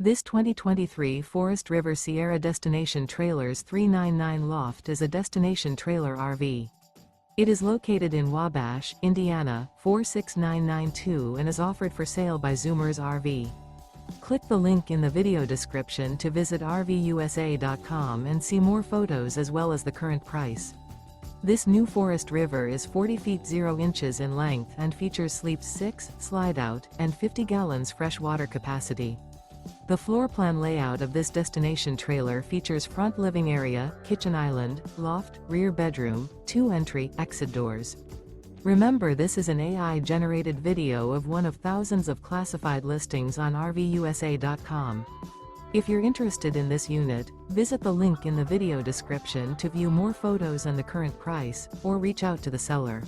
This 2023 Forest River Sierra Destination Trailers 399 Loft is a destination trailer RV. It is located in Wabash, Indiana, 46992 and is offered for sale by Zoomers RV. Click the link in the video description to visit RVUSA.com and see more photos as well as the current price. This new Forest River is 40 feet 0 inches in length and features sleeps 6, Slideout, and 50 gallons fresh water capacity. The floor plan layout of this destination trailer features front living area, kitchen island, loft, rear bedroom, 2 entry/exit doors. Remember, this is an AI-generated video of one of thousands of classified listings on RVUSA.com. If you're interested in this unit, visit the link in the video description to view more photos and the current price, or reach out to the seller.